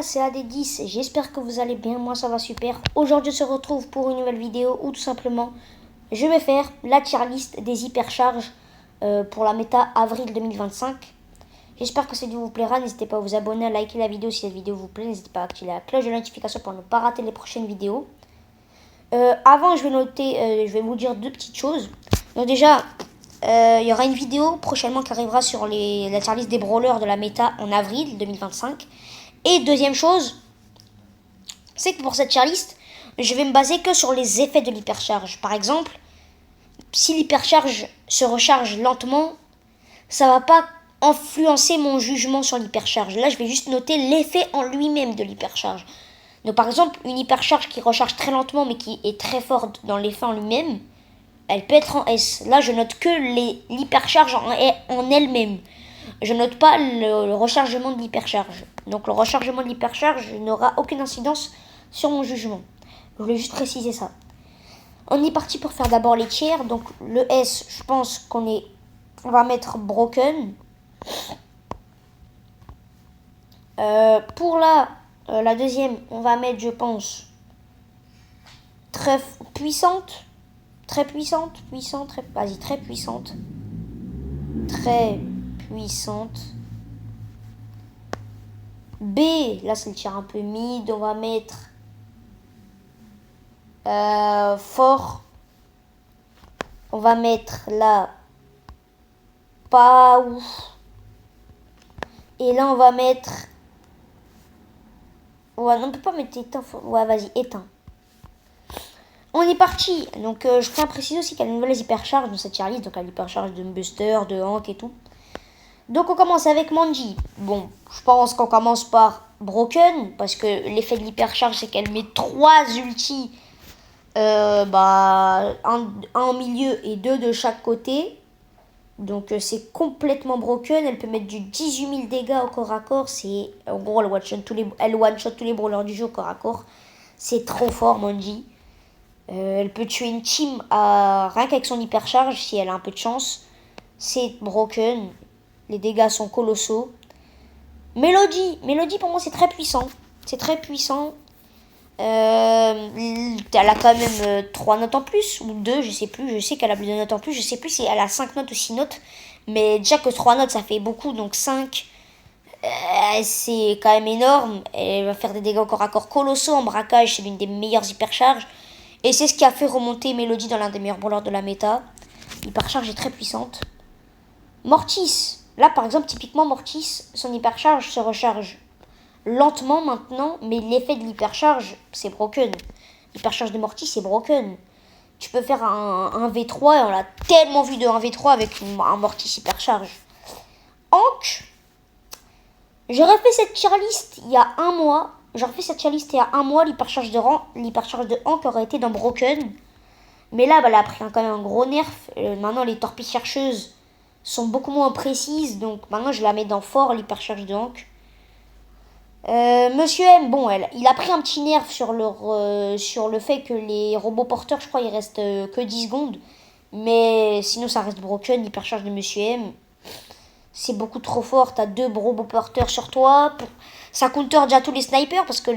gars, c'est AD10, j'espère que vous allez bien, moi ça va super. Aujourd'hui on se retrouve pour une nouvelle vidéo où tout simplement je vais faire la tier list des hypercharges pour la méta avril 2025. J'espère que cette vidéo vous plaira, n'hésitez pas à vous abonner, à liker la vidéo si cette vidéo vous plaît, n'hésitez pas à activer la cloche de notification pour ne pas rater les prochaines vidéos. Avant je vais vous dire deux petites choses. Donc déjà, il y aura une vidéo prochainement qui arrivera sur la tier list des brawlers de la méta en avril 2025. Et deuxième chose, c'est que pour cette tier list, je vais me baser que sur les effets de l'hypercharge. Par exemple, si l'hypercharge se recharge lentement, ça va pas influencer mon jugement sur l'hypercharge. Là, je vais juste noter l'effet en lui-même de l'hypercharge. Donc par exemple, une hypercharge qui recharge très lentement mais qui est très forte dans l'effet en lui-même, elle peut être en S. Là, je note que l'hypercharge en elle-même. Je note pas le rechargement de l'hypercharge. Donc le rechargement de l'hypercharge n'aura aucune incidence sur mon jugement. Je voulais juste préciser ça. On est parti pour faire d'abord les tiers. Donc le S, je pense qu'on va mettre broken. Pour la deuxième, on va mettre, je pense, très puissante. Très puissante, vas-y, très puissante. Très puissante. B, là c'est le tir un peu mid, on va mettre fort. On va mettre là pas ouf. Et là on va mettre, ouais, on ne peut pas mettre éteint, ouais vas-y, éteint. On est parti. Donc je tiens à préciser aussi qu'il y a de nouvelles hypercharges dans cette tier list, donc l'hypercharge de Buster, de Hank et tout. Donc on commence avec Manji. Bon, je pense qu'on commence par Broken, parce que l'effet de l'hypercharge, c'est qu'elle met 3 ultis, un en milieu et 2 de chaque côté. Donc c'est complètement broken. Elle peut mettre du 18 000 dégâts au corps à corps. En gros, elle one-shot tous les brawlers du jeu au corps à corps. C'est trop fort, Manji. Elle peut tuer une team rien qu'avec son hypercharge si elle a un peu de chance. C'est broken. Les dégâts sont colossaux. Mélodie pour moi c'est très puissant. C'est très puissant. Elle a quand même 3 notes en plus. Ou 2, je sais plus. Je sais qu'elle a plus de notes en plus. Je sais plus si elle a 5 notes ou 6 notes. Mais déjà que 3 notes ça fait beaucoup. Donc 5, c'est quand même énorme. Elle va faire des dégâts au corps à corps colossaux. En braquage, c'est l'une des meilleures hypercharges. Et c'est ce qui a fait remonter Mélodie dans l'un des meilleurs brawlers de la méta. L'hypercharge est très puissante. Mortis. Là, par exemple, typiquement, Mortis, son hypercharge se recharge lentement maintenant, mais l'effet de l'hypercharge, c'est broken. L'hypercharge de Mortis, c'est broken. Tu peux faire un V3, et on l'a tellement vu de 1 V3 avec un Mortis hypercharge. Hank. J'aurais fait cette tier list il y a un mois. L'hypercharge de Hank aurait été dans Broken. Mais là, elle a pris quand même un gros nerf. Maintenant, les torpilles chercheuses sont beaucoup moins précises. Donc maintenant, je la mets dans fort, l'hypercharge de Hank. Monsieur M, bon, il a pris un petit nerf sur le fait que les robots porteurs, je crois, il reste que 10 secondes. Mais sinon, ça reste Broken, l'hypercharge de Monsieur M. C'est beaucoup trop fort, t'as 2 robots porteurs sur toi. Ça counter déjà tous les snipers parce que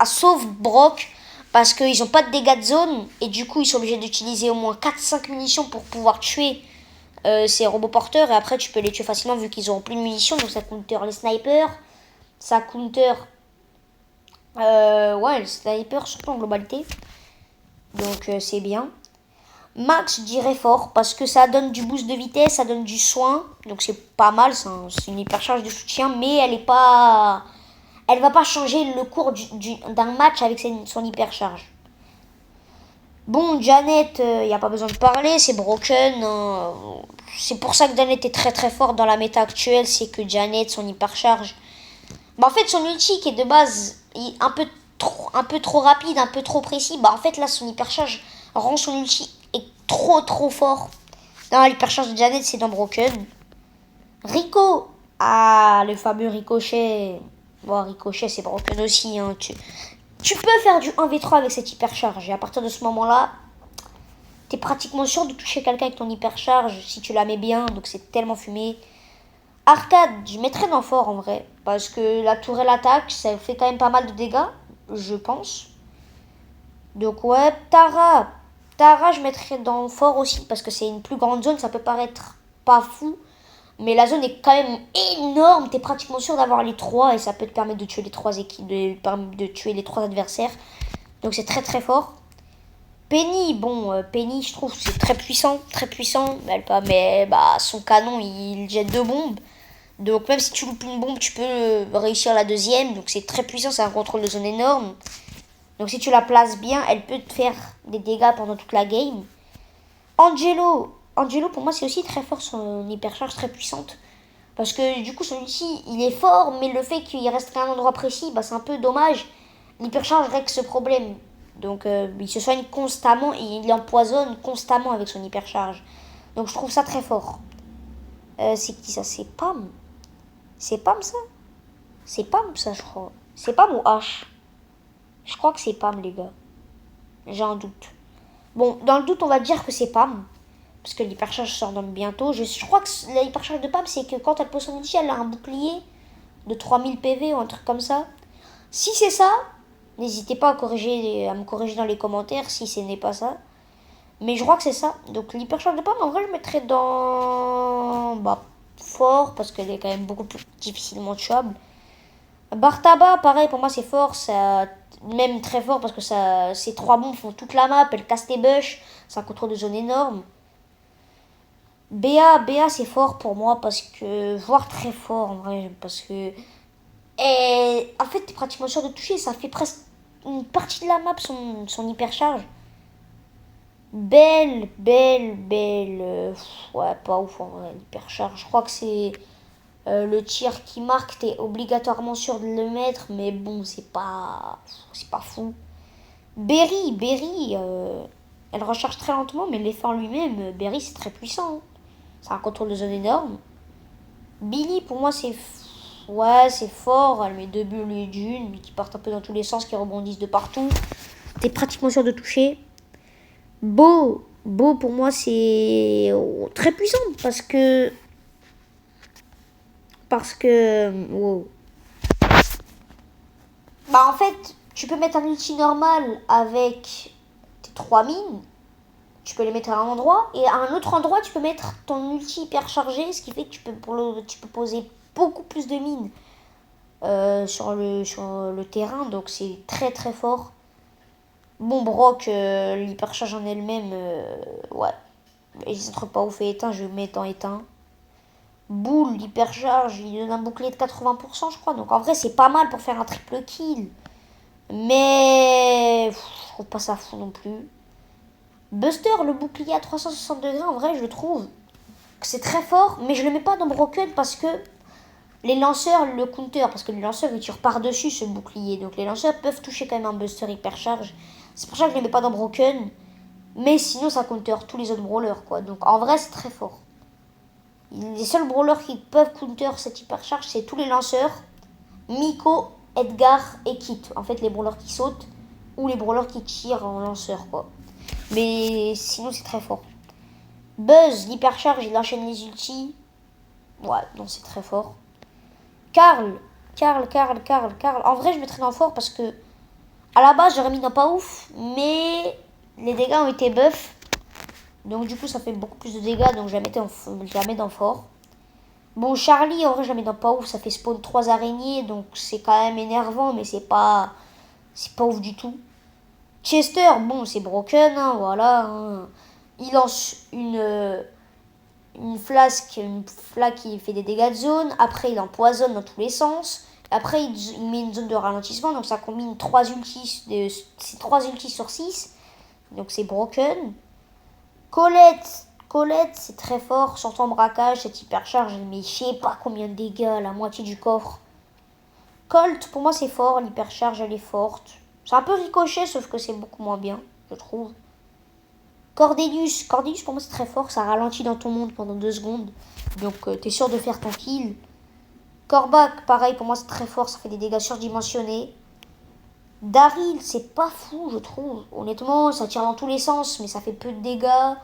sauf Brock, parce qu'ils ont pas de dégâts de zone. Et du coup, ils sont obligés d'utiliser au moins 4-5 munitions pour pouvoir tuer ces robots porteurs. Et après, tu peux les tuer facilement vu qu'ils auront plus de munitions. Donc ça counter les snipers. Ça counter les snipers surtout en globalité. Donc c'est bien. Max, je dirais fort, parce que ça donne du boost de vitesse, ça donne du soin, donc c'est pas mal, c'est une hypercharge de soutien, mais elle va pas changer le cours d'un match avec son hypercharge. Bon, Janet, il n'y a pas besoin de parler, c'est broken, c'est pour ça que Janet est très très forte dans la méta actuelle, c'est que Janet, son hypercharge, en fait son ulti qui est de base un peu trop rapide, un peu trop précis, en fait là son hypercharge rend son ulti est trop fort. Non, l'hypercharge de Janet, c'est dans Broken. Rico. Ah, le fameux Ricochet. Bon, Ricochet, c'est Broken aussi. Hein. Tu peux faire du 1v3 avec cette hypercharge. Et à partir de ce moment-là, t'es pratiquement sûr de toucher quelqu'un avec ton hypercharge si tu la mets bien. Donc c'est tellement fumé. Arcade, je mettrais dans fort en vrai. Parce que la tourelle attaque, ça fait quand même pas mal de dégâts, je pense. Donc ouais, Tara. Tara, je mettrais dans fort aussi. Parce que c'est une plus grande zone, ça peut paraître pas fou. Mais la zone est quand même énorme. T'es pratiquement sûr d'avoir les trois. Et ça peut te permettre de tuer les trois équipes, de tuer les trois adversaires. Donc c'est très très fort. Penny, bon, Penny, je trouve c'est très puissant, très puissant. Mais bah, son canon, il jette deux bombes. Donc même si tu loupes une bombe, tu peux réussir la deuxième. Donc c'est très puissant, c'est un contrôle de zone énorme. Donc si tu la places bien, elle peut te faire des dégâts pendant toute la game. Angelo. Angelo, pour moi, c'est aussi très fort, son hypercharge très puissante. Parce que du coup, son ulti, il est fort, mais le fait qu'il reste qu'à un endroit précis, bah, c'est un peu dommage. L'hypercharge règle ce problème. Donc il se soigne constamment et il empoisonne constamment avec son hypercharge. Donc je trouve ça très fort. C'est qui ça? C'est Pam. C'est Pam ça? C'est Pam ça, je crois. C'est Pam ou H? Je crois que c'est Pam, les gars. J'ai un doute. Bon, dans le doute, on va dire que c'est Pam. Parce que l'hypercharge sort dans bientôt. Je crois que l'hypercharge de Pam, c'est que quand elle pose son ulti, elle a un bouclier de 3000 PV ou un truc comme ça. Si c'est ça, n'hésitez pas à me corriger dans les commentaires si ce n'est pas ça. Mais je crois que c'est ça. Donc l'hypercharge de Pam, en vrai, je mettrais dans... Bah, fort, parce qu'elle est quand même beaucoup plus difficilement tuable. Bartaba, pareil, pour moi, c'est fort. Ça... Même très fort, parce que ça... ces trois bombes font toute la map. Elles cassent tes bush. C'est un contrôle de zone énorme. BA c'est fort pour moi, parce que... Voire très fort, en vrai, parce que... Et en fait, t'es pratiquement sûr de toucher. Ça fait presque une partie de la map, son hypercharge. Belle. Ouais, pas ouf en vrai, l'hypercharge. Je crois que c'est le tir qui marque. T'es obligatoirement sûr de le mettre. Mais bon, c'est pas fou. Berry, elle recharge très lentement. Mais l'effet en lui-même, Berry, c'est très puissant. Hein. C'est un contrôle de zone énorme. Billy, pour moi, c'est... Ouais, c'est fort. Elle met deux bulles au lieu d'une. Qui partent un peu dans tous les sens, qui rebondissent de partout. T'es pratiquement sûr de toucher. Beau, pour moi, c'est très puissant wow. Bah, en fait, tu peux mettre un ulti normal avec tes trois mines. Tu peux les mettre à un endroit. Et à un autre endroit, tu peux mettre ton ulti hyper chargé. Ce qui fait que tu peux poser beaucoup plus de mines sur le terrain. Donc, c'est très, très fort. Bon, Brock, l'hypercharge en elle-même, ouais. Et les autres pas ouf et éteint, je vais mettre en éteint. Boule, l'hypercharge, il donne un bouclier de 80%, je crois. Donc en vrai, c'est pas mal pour faire un triple kill. Mais je trouve pas ça fou non plus. Buster, le bouclier à 360 degrés, en vrai, je trouve que c'est très fort. Mais je le mets pas dans Broken parce que les lanceurs le counter. Parce que les lanceurs, ils tirent par-dessus ce bouclier. Donc les lanceurs peuvent toucher quand même un Buster hypercharge. C'est pour ça que je le mets pas dans Broken. Mais sinon, ça counter tous les autres brawlers, quoi. Donc en vrai, c'est très fort. Les seuls brawlers qui peuvent counter cette hypercharge, c'est tous les lanceurs, Miko, Edgar et Kit. En fait, les brawlers qui sautent ou les brawlers qui tirent en lanceur, quoi. Mais sinon, c'est très fort. Buzz, l'hypercharge, il enchaîne les ultis. Ouais, non, c'est très fort. Karl. En vrai, je mettrais dans fort parce que à la base, j'aurais mis dans pas ouf, mais les dégâts ont été buff. Donc du coup, ça fait beaucoup plus de dégâts, donc je la mets dans fort. Bon, Charlie, en vrai, je la mets dans pas ouf, ça fait spawn 3 araignées, donc c'est quand même énervant, mais c'est pas ouf du tout. Chester, bon, c'est broken, hein, voilà. Hein. Il lance une flaque qui fait des dégâts de zone. Après, il empoisonne dans tous les sens. Après, il met une zone de ralentissement, donc ça combine 3 ultis, 3 ultis sur 6. Donc c'est broken. Colette, c'est très fort, surtout en braquage, cette hypercharge, elle met je sais pas combien de dégâts, la moitié du coffre. Colt, pour moi c'est fort, l'hypercharge elle est forte. C'est un peu ricochet, sauf que c'est beaucoup moins bien, je trouve. Cordelius pour moi c'est très fort, ça ralentit dans ton monde pendant 2 secondes. Donc t'es sûr de faire ton kill. Corbac, pareil, pour moi c'est très fort, ça fait des dégâts surdimensionnés. Daryl, c'est pas fou, je trouve. Honnêtement, ça tire dans tous les sens, mais ça fait peu de dégâts.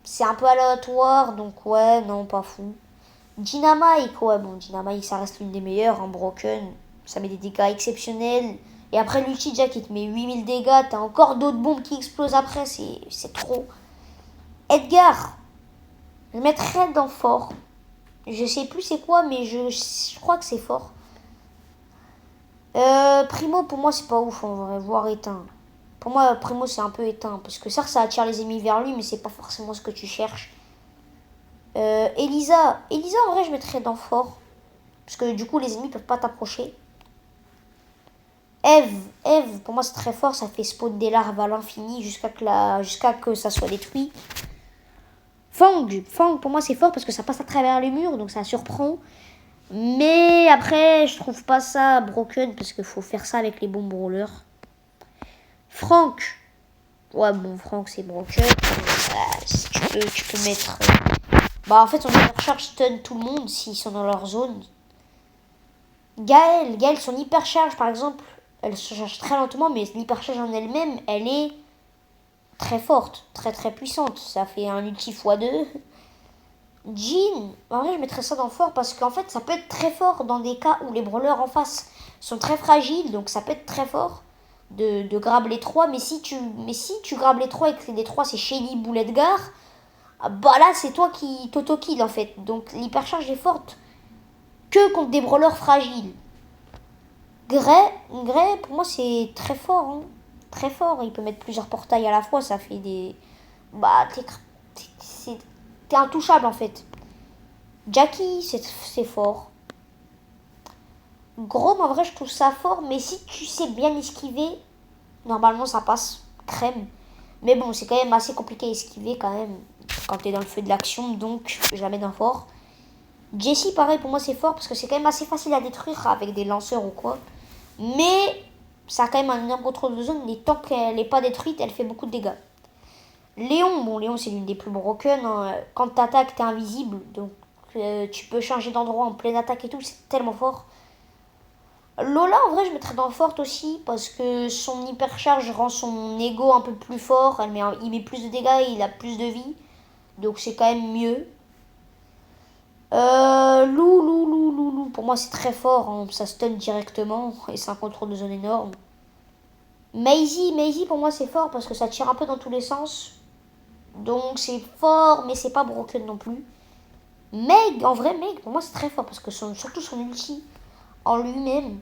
C'est un peu aléatoire, donc ouais, non, pas fou. Dynamite, ouais, bon, Dynamite, ça reste l'une des meilleures. En Broken, ça met des dégâts exceptionnels. Et après, l'ulti, déjà, qui te met 8000 dégâts, t'as encore d'autres bombes qui explosent après, c'est trop. Edgar, je mettrais dans fort. Je sais plus c'est quoi, mais je crois que c'est fort. Primo, pour moi, c'est pas ouf en vrai, voire éteint. Pour moi, Primo, c'est un peu éteint. Parce que ça attire les ennemis vers lui, mais c'est pas forcément ce que tu cherches. Elisa, en vrai, je mettrais dans fort. Parce que du coup, les ennemis peuvent pas t'approcher. Eve, pour moi, c'est très fort. Ça fait spawn des larves à l'infini jusqu'à que ça soit détruit. Fang, pour moi, c'est fort parce que ça passe à travers les murs, donc ça surprend. Mais après, je trouve pas ça broken parce qu'il faut faire ça avec les bombes rollers. Franck. Ouais, bon, Franck, c'est broken. Si tu peux mettre. Bah, en fait, son hypercharge stun tout le monde s'ils sont dans leur zone. Gaël, son hypercharge, par exemple, elle se charge très lentement, mais l'hypercharge en elle-même, elle est très forte, très très puissante. Ça fait un ulti x2. Jean, en vrai, je mettrais ça dans fort parce qu'en fait, ça peut être très fort dans des cas où les brawlers en face sont très fragiles, donc ça peut être très fort de grab les trois. Mais si tu grabes les trois et que les trois c'est Shelly, Bull, Edgar, bah là c'est toi qui t'auto-kill en fait. Donc l'hypercharge est forte que contre des brawlers fragiles. Gray, pour moi c'est très fort, hein. Très fort. Il peut mettre plusieurs portails à la fois, ça fait des. Bah, t'es intouchable en fait. Jackie, c'est fort. Grom, en vrai, je trouve ça fort, mais si tu sais bien esquiver, normalement ça passe crème. Mais bon, c'est quand même assez compliqué à esquiver quand même quand t'es dans le feu de l'action, donc je la mets dans fort. Jessie, pareil, pour moi c'est fort parce que c'est quand même assez facile à détruire avec des lanceurs ou quoi. Mais ça a quand même un énorme contrôle de zone, et tant qu'elle n'est pas détruite, elle fait beaucoup de dégâts. Léon, c'est l'une des plus broken, hein. Quand t'attaques, t'es invisible, donc tu peux changer d'endroit en pleine attaque et tout, c'est tellement fort. Lola, en vrai, je mettrais dans forte aussi, parce que son hypercharge rend son ego un peu plus fort, il met plus de dégâts, il a plus de vie, donc c'est quand même mieux. Lou, pour moi c'est très fort, hein. Ça stun directement, et c'est un contrôle de zone énorme. Maisie, pour moi c'est fort, parce que ça tire un peu dans tous les sens, donc c'est fort, mais c'est pas broken non plus. Meg, pour moi c'est très fort, parce que surtout son ulti en lui-même,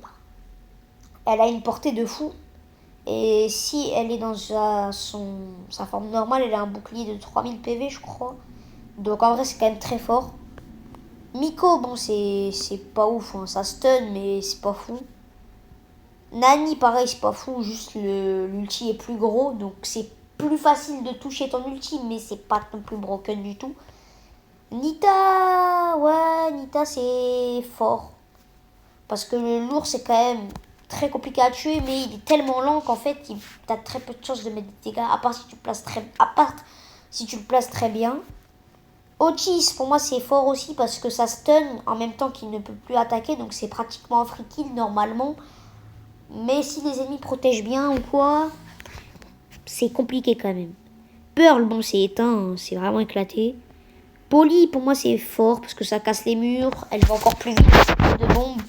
elle a une portée de fou. Et si elle est dans sa forme normale, elle a un bouclier de 3000 PV, je crois. Donc en vrai, c'est quand même très fort. Miko, bon, c'est pas ouf, hein. Ça stun, mais c'est pas fou. Nani, pareil, c'est pas fou, juste l'ulti est plus gros, donc c'est plus facile de toucher ton ulti, mais c'est pas non plus broken du tout. Nita, c'est fort. Parce que le lourd, c'est quand même très compliqué à tuer, mais il est tellement lent qu'en fait, t'as très peu de chances de mettre des dégâts, à part si tu le places très bien. Otis, pour moi, c'est fort aussi parce que ça stun en même temps qu'il ne peut plus attaquer, donc c'est pratiquement un free kill normalement. Mais si les ennemis protègent bien ou quoi, c'est compliqué quand même. Pearl, bon, c'est éteint, hein, c'est vraiment éclaté. Polly, pour moi, c'est fort parce que ça casse les murs, elle va encore plus vite, de bombes.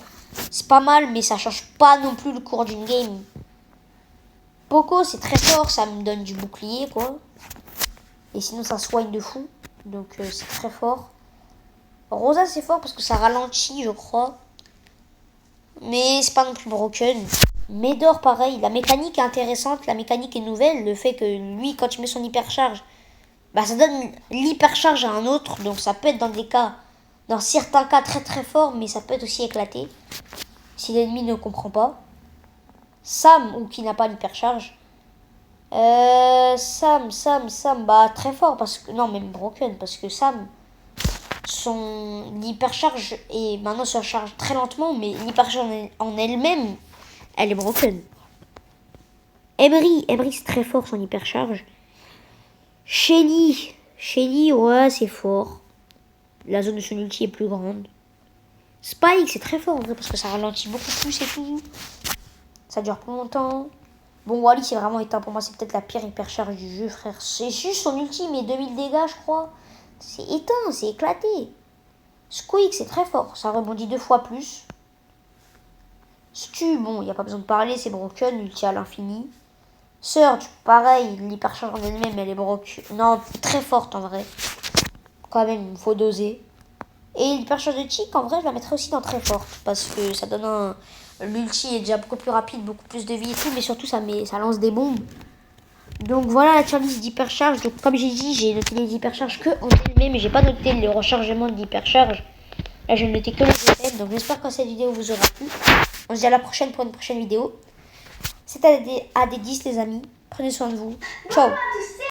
C'est pas mal, mais ça change pas non plus le cours d'une game. Poco, c'est très fort, ça me donne du bouclier, quoi. Et sinon, ça soigne de fou. Donc, c'est très fort. Rosa, c'est fort parce que ça ralentit, je crois. Mais c'est pas non plus broken. Médor, pareil. La mécanique est intéressante, la mécanique est nouvelle. Le fait que lui, quand il met son hypercharge, bah, ça donne l'hypercharge à un autre. Donc, ça peut être dans certains cas très très fort, mais ça peut être aussi éclaté. Si l'ennemi ne comprend pas. Sam, ou qui n'a pas l'hypercharge. Sam, bah très fort parce que. Non, même broken, parce que Sam, son hypercharge et maintenant se recharge très lentement, mais l'hypercharge en elle-même, elle est broken. Emery, c'est très fort son hypercharge. Shelly, ouais, c'est fort. La zone de son ulti est plus grande. Spike, c'est très fort en vrai parce que ça ralentit beaucoup plus et tout. Ça dure plus longtemps. Bon, Wally, c'est vraiment éteint. Pour moi, c'est peut-être la pire hypercharge du jeu, frère. C'est juste son ulti, mais 2000 dégâts, je crois. C'est éteint, c'est éclaté. Squeak, c'est très fort. Ça rebondit 2 fois plus. Stu, bon, il n'y a pas besoin de parler, c'est broken, ulti à l'infini. Surge, pareil, l'hypercharge en elle-même, elle est broken. Non, très forte en vrai. Quand même, il faut doser. Et l'hypercharge de Chic, en vrai, je la mettrais aussi dans très forte. Parce que ça donne un. L'ulti est déjà beaucoup plus rapide, beaucoup plus de vie et tout, mais surtout ça lance des bombes. Donc voilà la tier list d'hypercharge. Donc comme j'ai dit, j'ai noté les hypercharges que en elle-même, mais j'ai pas noté le rechargement d'hypercharge. Là, je vais noter que les effets. Donc j'espère que cette vidéo vous aura plu. On se dit à la prochaine pour une prochaine vidéo. C'était AD10 les amis. Prenez soin de vous. Ciao.